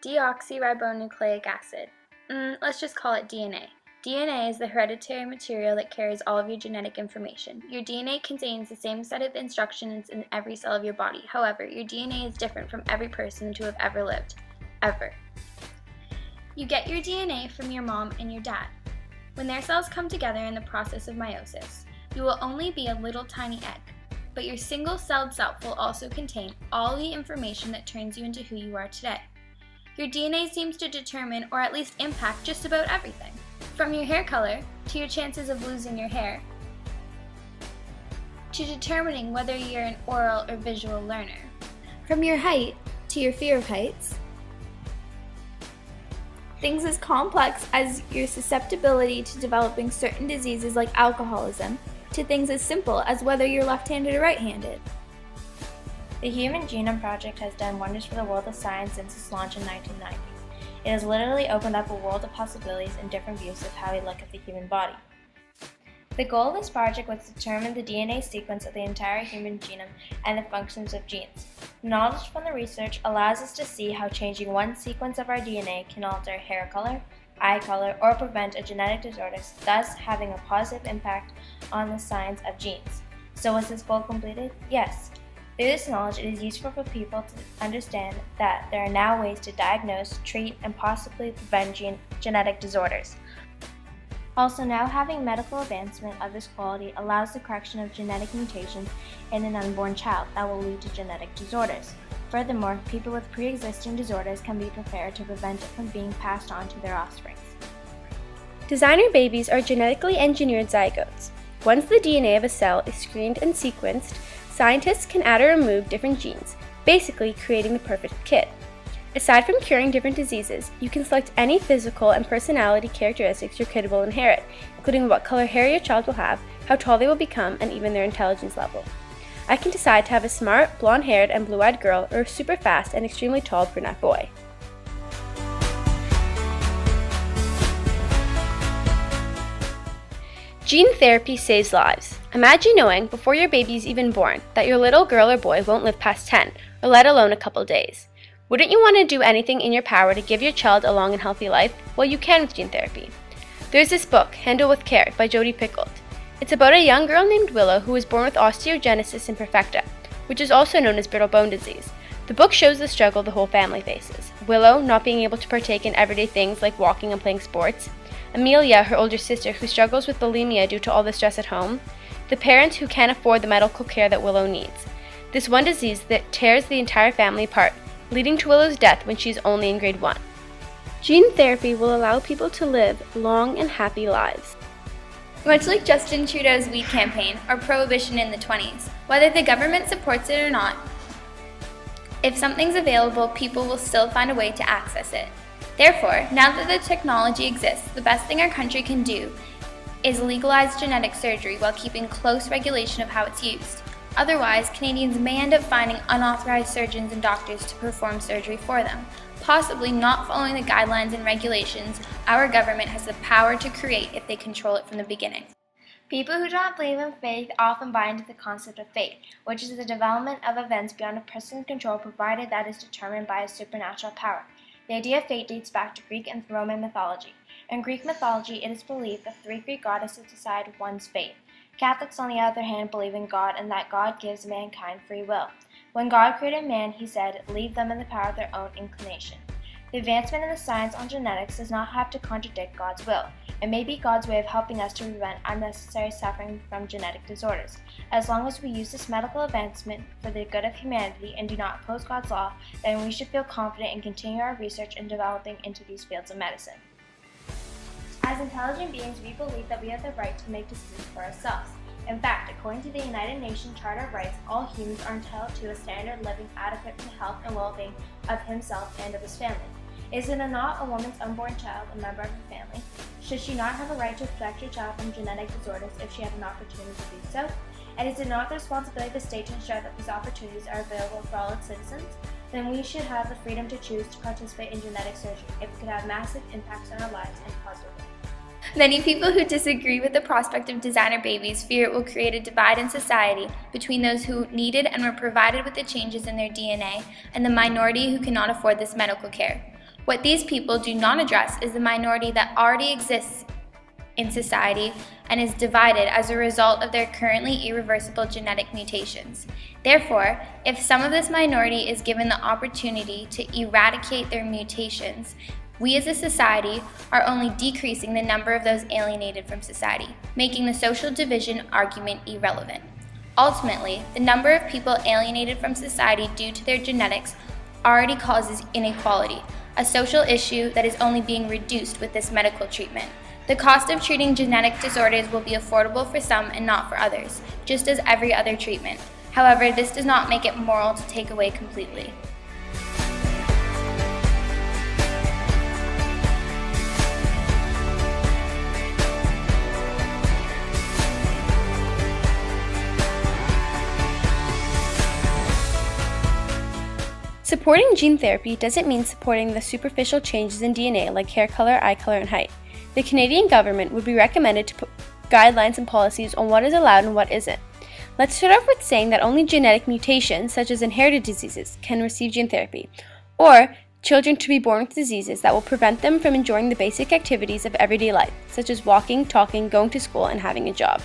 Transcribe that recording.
Deoxyribonucleic acid. Let's just call it DNA. DNA is the hereditary material that carries all of your genetic information. Your DNA contains the same set of instructions in every cell of your body. However, your DNA is different from every person to have ever lived. Ever. You get your DNA from your mom and your dad. When their cells come together in the process of meiosis, you will only be a little tiny egg, but your single-celled self will also contain all the information that turns you into who you are today. Your DNA seems to determine or at least impact just about everything, from your hair color to your chances of losing your hair, to determining whether you're an oral or visual learner, from your height to your fear of heights, things as complex as your susceptibility to developing certain diseases like alcoholism, to things as simple as whether you're left-handed or right-handed. The Human Genome Project has done wonders for the world of science since its launch in 1990. It has literally opened up a world of possibilities and different views of how we look at the human body. The goal of this project was to determine the DNA sequence of the entire human genome and the functions of genes. Knowledge from the research allows us to see how changing one sequence of our DNA can alter hair color, eye color, or prevent a genetic disorder, thus having a positive impact on the science of genes. So was this goal completed? Yes. Through this knowledge, it is useful for people to understand that there are now ways to diagnose, treat, and possibly prevent genetic disorders. Also, now having medical advancement of this quality allows the correction of genetic mutations in an unborn child that will lead to genetic disorders. Furthermore, people with pre-existing disorders can be prepared to prevent it from being passed on to their offspring. Designer babies are genetically engineered zygotes. Once the DNA of a cell is screened and sequenced, scientists can add or remove different genes, basically creating the perfect kit. Aside from curing different diseases, you can select any physical and personality characteristics your kid will inherit, including what color hair your child will have, how tall they will become, and even their intelligence level. I can decide to have a smart, blonde-haired, and blue-eyed girl, or a super fast and extremely tall brunette boy. Gene therapy saves lives. Imagine knowing, before your baby is even born, that your little girl or boy won't live past 10, or let alone a couple days. Wouldn't you want to do anything in your power to give your child a long and healthy life? Well, you can with gene therapy. There's this book, Handle with Care, by Jodi Picoult. It's about a young girl named Willow who was born with osteogenesis imperfecta, which is also known as brittle bone disease. The book shows the struggle the whole family faces. Willow, not being able to partake in everyday things like walking and playing sports. Amelia, her older sister, who struggles with bulimia due to all the stress at home. The parents who can't afford the medical care that Willow needs. This one disease that tears the entire family apart, leading to Willow's death when she's only in grade 1. Gene therapy will allow people to live long and happy lives. Much like Justin Trudeau's weed campaign or prohibition in the 20s, whether the government supports it or not, if something's available, people will still find a way to access it. Therefore, now that the technology exists, the best thing our country can do is legalize genetic surgery while keeping close regulation of how it's used. Otherwise, Canadians may end up finding unauthorized surgeons and doctors to perform surgery for them, possibly not following the guidelines and regulations our government has the power to create if they control it from the beginning. People who do not believe in faith often buy into the concept of fate, which is the development of events beyond a person's control provided that is determined by a supernatural power. The idea of fate dates back to Greek and Roman mythology. In Greek mythology, it is believed that 3 Greek goddesses decide one's fate. Catholics, on the other hand, believe in God and that God gives mankind free will. When God created man, he said, "Leave them in the power of their own inclination." The advancement in the science on genetics does not have to contradict God's will. It may be God's way of helping us to prevent unnecessary suffering from genetic disorders. As long as we use this medical advancement for the good of humanity and do not oppose God's law, then we should feel confident in continuing our research and developing into these fields of medicine. As intelligent beings, we believe that we have the right to make decisions for ourselves. In fact, according to the United Nations Charter of Rights, all humans are entitled to a standard of living adequate to the health and well-being of himself and of his family. Is it not a woman's unborn child a member of her family? Should she not have a right to protect her child from genetic disorders if she had an opportunity to do so? And is it not the responsibility of the state to ensure that these opportunities are available for all its citizens? Then we should have the freedom to choose to participate in genetic surgery if it could have massive impacts on our lives and positive. Many people who disagree with the prospect of designer babies fear it will create a divide in society between those who needed and were provided with the changes in their DNA and the minority who cannot afford this medical care. What these people do not address is the minority that already exists in society and is divided as a result of their currently irreversible genetic mutations. Therefore, if some of this minority is given the opportunity to eradicate their mutations, we as a society are only decreasing the number of those alienated from society, making the social division argument irrelevant. Ultimately, the number of people alienated from society due to their genetics already causes inequality, a social issue that is only being reduced with this medical treatment. The cost of treating genetic disorders will be affordable for some and not for others, just as every other treatment. However, this does not make it moral to take away completely. Supporting gene therapy doesn't mean supporting the superficial changes in DNA like hair color, eye color, and height. The Canadian government would be recommended to put guidelines and policies on what is allowed and what isn't. Let's start off with saying that only genetic mutations, such as inherited diseases, can receive gene therapy, or children to be born with diseases that will prevent them from enjoying the basic activities of everyday life, such as walking, talking, going to school, and having a job.